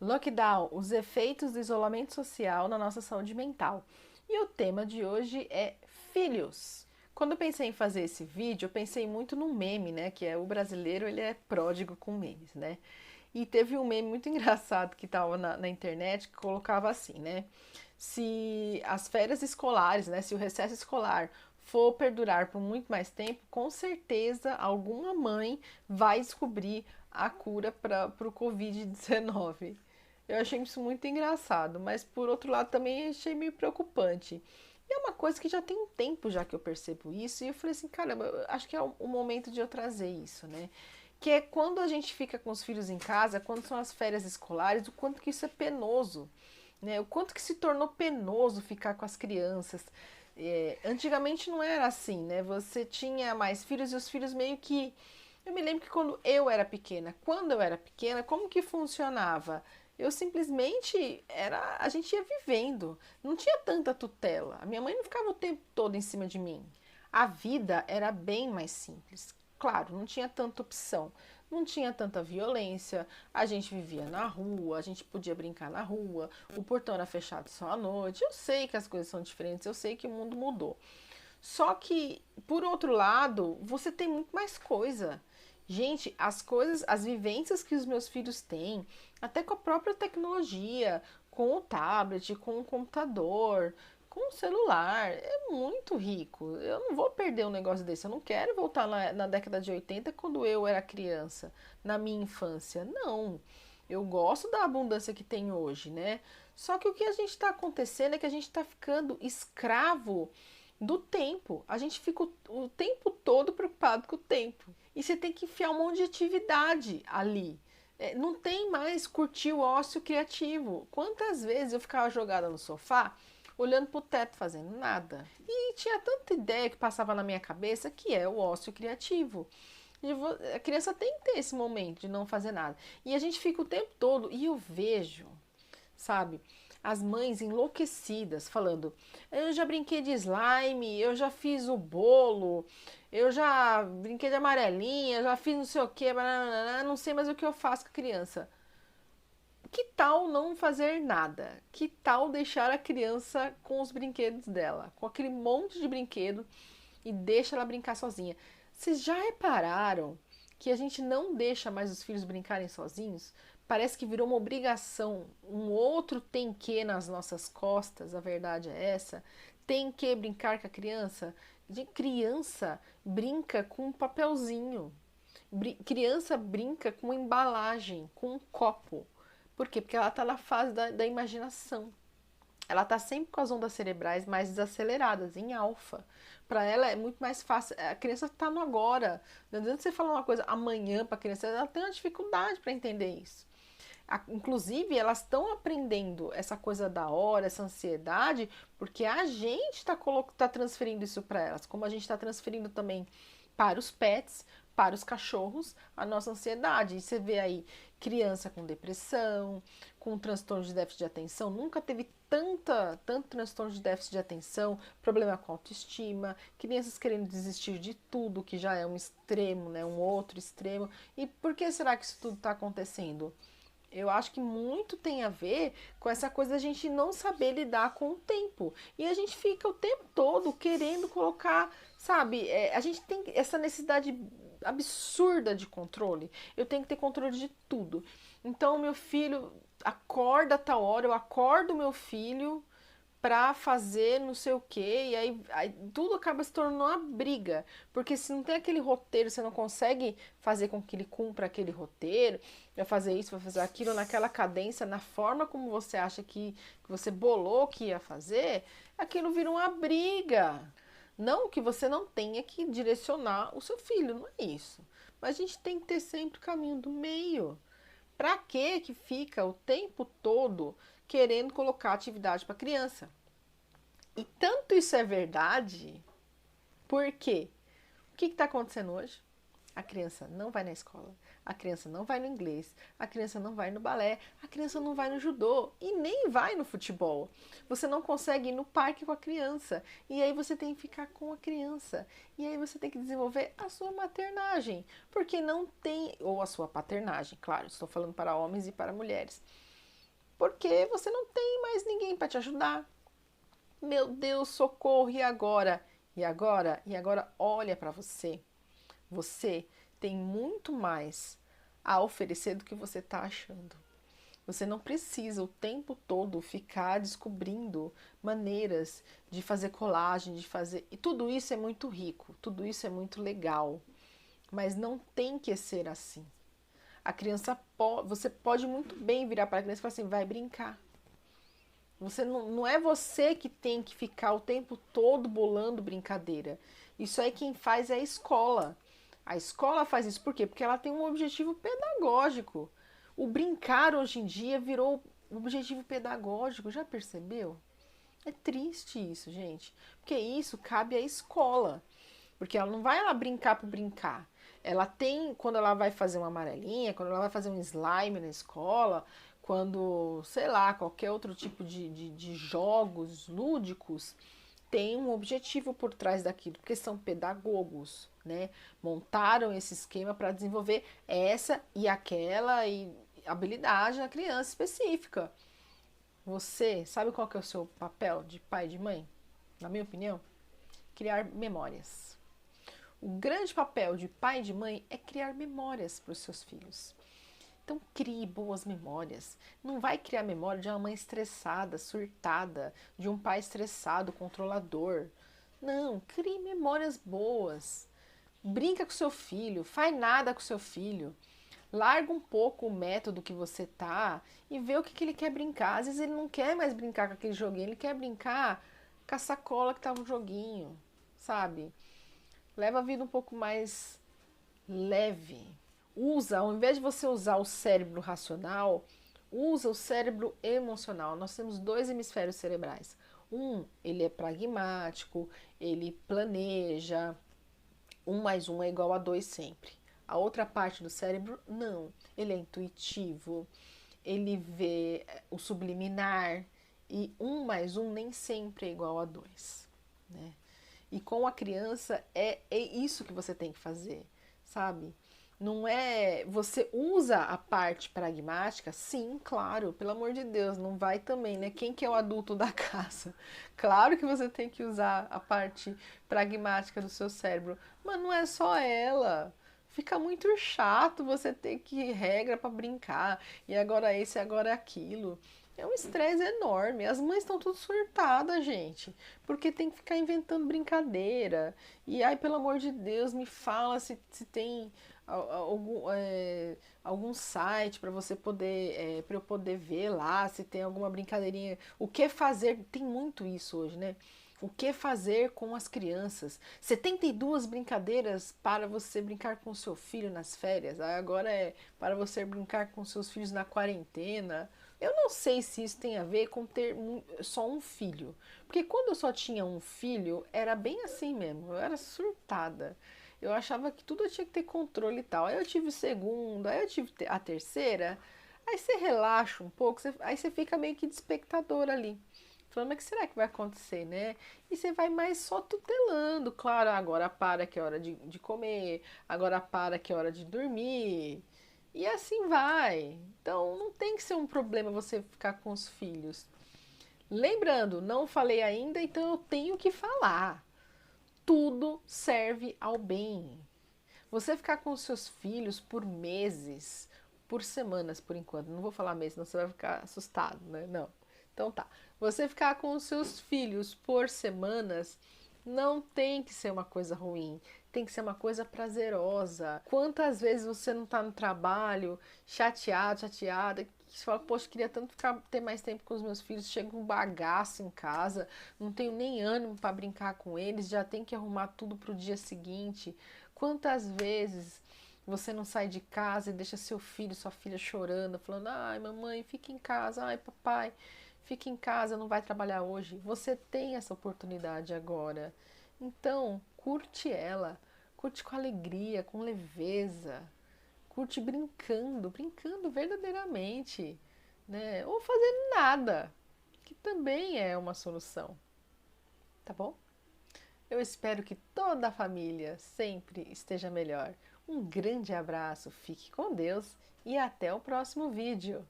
Lockdown, os efeitos do isolamento social na nossa saúde mental. E o tema de hoje é filhos. Quando eu pensei em fazer esse vídeo, eu pensei muito num meme, né? Que é o brasileiro, ele é pródigo com memes, né? E teve um meme muito engraçado que estava na internet que colocava assim, né? Se as férias escolares, né? Se o recesso escolar for perdurar por muito mais tempo, com certeza alguma mãe vai descobrir a cura para o Covid-19. Eu achei isso muito engraçado, mas por outro lado também achei meio preocupante. E é uma coisa que já tem um tempo já que eu percebo isso, e eu falei assim, caramba, eu acho que é o momento de eu trazer isso, né? Que é quando a gente fica com os filhos em casa, quando são as férias escolares, o quanto que isso é penoso, né? O quanto que se tornou penoso ficar com as crianças. Antigamente não era assim, né? Você tinha mais filhos e os filhos meio que. Eu me lembro que quando eu era pequena, como que funcionava? Eu simplesmente era, a gente ia vivendo, não tinha tanta tutela. A minha mãe não ficava o tempo todo em cima de mim. A vida era bem mais simples. Claro, não tinha tanta opção, não tinha tanta violência. A gente vivia na rua, a gente podia brincar na rua, o portão era fechado só à noite. Eu sei que as coisas são diferentes, eu sei que o mundo mudou. Só que, por outro lado, você tem muito mais coisa. Gente, as coisas, as vivências que os meus filhos têm, até com a própria tecnologia, com o tablet, com o computador, com o celular, é muito rico. Eu não vou perder um negócio desse. Eu não quero voltar na década de 80 quando eu era criança, na minha infância. Não. Eu gosto da abundância que tem hoje, né? Só que o que a gente está acontecendo é que a gente está ficando escravo do tempo. A gente fica o tempo todo preocupado com o tempo. E você tem que enfiar um monte de atividade ali. Não tem mais curtir o ócio criativo. Quantas vezes eu ficava jogada no sofá, olhando para o teto, fazendo nada? E tinha tanta ideia que passava na minha cabeça que é o ócio criativo. A criança tem que ter esse momento de não fazer nada. E a gente fica o tempo todo, e eu vejo, sabe? As mães enlouquecidas falando: eu já brinquei de slime, eu já fiz o bolo, eu já brinquei de amarelinha, já fiz não sei o que, não sei mais o que eu faço com a criança. Que tal não fazer nada? Que tal deixar a criança com os brinquedos dela, com aquele monte de brinquedo e deixa ela brincar sozinha? Vocês já repararam que a gente não deixa mais os filhos brincarem sozinhos? Parece que virou uma obrigação. Um outro tem que nas nossas costas, a verdade é essa. Tem que brincar com a criança. De criança brinca com um papelzinho. Criança brinca com embalagem, com um copo. Por quê? Porque ela está na fase da imaginação. Ela está sempre com as ondas cerebrais mais desaceleradas, em alfa. Para ela é muito mais fácil. A criança está no agora. Não adianta você falar uma coisa amanhã para a criança, ela tem uma dificuldade para entender isso. Inclusive, elas estão aprendendo essa coisa da hora, essa ansiedade, porque a gente está transferindo isso para elas, como a gente está transferindo também para os pets, para os cachorros, a nossa ansiedade. E você vê aí criança com depressão, com transtorno de déficit de atenção, nunca teve tanto transtorno de déficit de atenção, problema com autoestima, crianças querendo desistir de tudo, que já é um extremo, né, um outro extremo. E por que será que isso tudo está acontecendo? Eu acho que muito tem a ver com essa coisa da gente não saber lidar com o tempo. E a gente fica o tempo todo querendo colocar, sabe? A gente tem essa necessidade absurda de controle. Eu tenho que ter controle de tudo. Então, meu filho acorda a tal hora, eu acordo meu filho pra fazer não sei o quê, e aí tudo acaba se tornando uma briga, porque se não tem aquele roteiro, você não consegue fazer com que ele cumpra aquele roteiro, vai fazer isso, vai fazer aquilo, naquela cadência, na forma como você acha que você bolou que ia fazer, aquilo vira uma briga. Não que você não tenha que direcionar o seu filho, não é isso. Mas a gente tem que ter sempre o caminho do meio. Pra que fica o tempo todo querendo colocar atividade para criança? E tanto isso é verdade, porque o que está acontecendo hoje? A criança não vai na escola, a criança não vai no inglês, a criança não vai no balé, a criança não vai no judô e nem vai no futebol. Você não consegue ir no parque com a criança e aí você tem que ficar com a criança e aí você tem que desenvolver a sua maternagem, porque não tem, ou a sua paternagem, claro, estou falando para homens e para mulheres. porque você não tem mais ninguém para te ajudar. Meu Deus, socorro, e agora? E agora? E agora olha para você. Você tem muito mais a oferecer do que você está achando. Você não precisa o tempo todo ficar descobrindo maneiras de fazer colagem, de fazer. E tudo isso é muito rico, tudo isso é muito legal. Mas não tem que ser assim. A criança você pode muito bem virar para a criança e falar assim, vai brincar. Você não é você que tem que ficar o tempo todo bolando brincadeira. Isso aí quem faz é a escola. A escola faz isso por quê? Porque ela tem um objetivo pedagógico. O brincar hoje em dia virou um objetivo pedagógico, já percebeu? É triste isso, gente. Porque isso cabe à escola. Porque ela não vai lá brincar por brincar. Ela tem, quando ela vai fazer uma amarelinha, quando ela vai fazer um slime na escola, quando, sei lá, qualquer outro tipo de jogos lúdicos, tem um objetivo por trás daquilo, porque são pedagogos, né? Montaram esse esquema para desenvolver essa e aquela habilidade na criança específica. Você sabe qual que é o seu papel de pai e de mãe? Na minha opinião, criar memórias. O grande papel de pai e de mãe é criar memórias para os seus filhos. Então crie boas memórias. Não vai criar memória de uma mãe estressada, surtada, de um pai estressado, controlador. Não, crie memórias boas. Brinca com seu filho, faz nada com seu filho. Larga um pouco o método que você tá e vê o que ele quer brincar. Às vezes ele não quer mais brincar com aquele joguinho, ele quer brincar com a sacola que tá no joguinho, sabe? Leva a vida um pouco mais leve. Usa, ao invés de você usar o cérebro racional, usa o cérebro emocional. Nós temos dois hemisférios cerebrais. Um, ele é pragmático, ele planeja, 1 mais 1 é igual a 2 sempre. A outra parte do cérebro, não. Ele é intuitivo, ele vê o subliminar e 1 mais 1 nem sempre é igual a 2, né? E com a criança é isso que você tem que fazer, sabe? Não é. Você usa a parte pragmática, sim, claro, pelo amor de Deus, não vai também, né? Quem que é o adulto da casa? Claro que você tem que usar a parte pragmática do seu cérebro, mas não é só ela. Fica muito chato você ter que regra para brincar, e agora esse, agora aquilo. É um estresse enorme. As mães estão tudo surtadas, gente, porque tem que ficar inventando brincadeira. E ai, pelo amor de Deus, me fala se tem algum site para você poder, para eu poder ver lá, se tem alguma brincadeirinha. O que fazer? Tem muito isso hoje, né? O que fazer com as crianças? 72 brincadeiras para você brincar com seu filho nas férias. Agora é para você brincar com seus filhos na quarentena. Eu não sei se isso tem a ver com ter só um filho. Porque quando eu só tinha um filho, era bem assim mesmo. Eu era surtada. Eu achava que tudo eu tinha que ter controle e tal. Aí eu tive o segundo, aí eu tive a terceira. Aí você relaxa um pouco, aí você fica meio que de espectador ali. Falando, mas o que será que vai acontecer, né? E você vai mais só tutelando, claro, agora para que é hora de comer, agora para que é hora de dormir. E assim vai. Então não tem que ser um problema você ficar com os filhos. Lembrando, não falei ainda, então eu tenho que falar. Tudo serve ao bem. Você ficar com os seus filhos por meses, por semanas por enquanto, não vou falar meses, senão você vai ficar assustado, né? Não. Então tá. Você ficar com os seus filhos por semanas não tem que ser uma coisa ruim, tem que ser uma coisa prazerosa. Quantas vezes você não tá no trabalho, chateado, chateada, que você fala, poxa, queria tanto ter mais tempo com os meus filhos, chega um bagaço em casa, não tenho nem ânimo para brincar com eles, já tem que arrumar tudo pro dia seguinte. Quantas vezes você não sai de casa e deixa seu filho, sua filha chorando, falando, ai mamãe, fica em casa, ai papai, fica em casa, não vai trabalhar hoje. Você tem essa oportunidade agora. Então, curte ela, curte com alegria, com leveza, curte brincando, brincando verdadeiramente, né? Ou fazendo nada, que também é uma solução, tá bom? Eu espero que toda a família sempre esteja melhor. Um grande abraço, fique com Deus e até o próximo vídeo.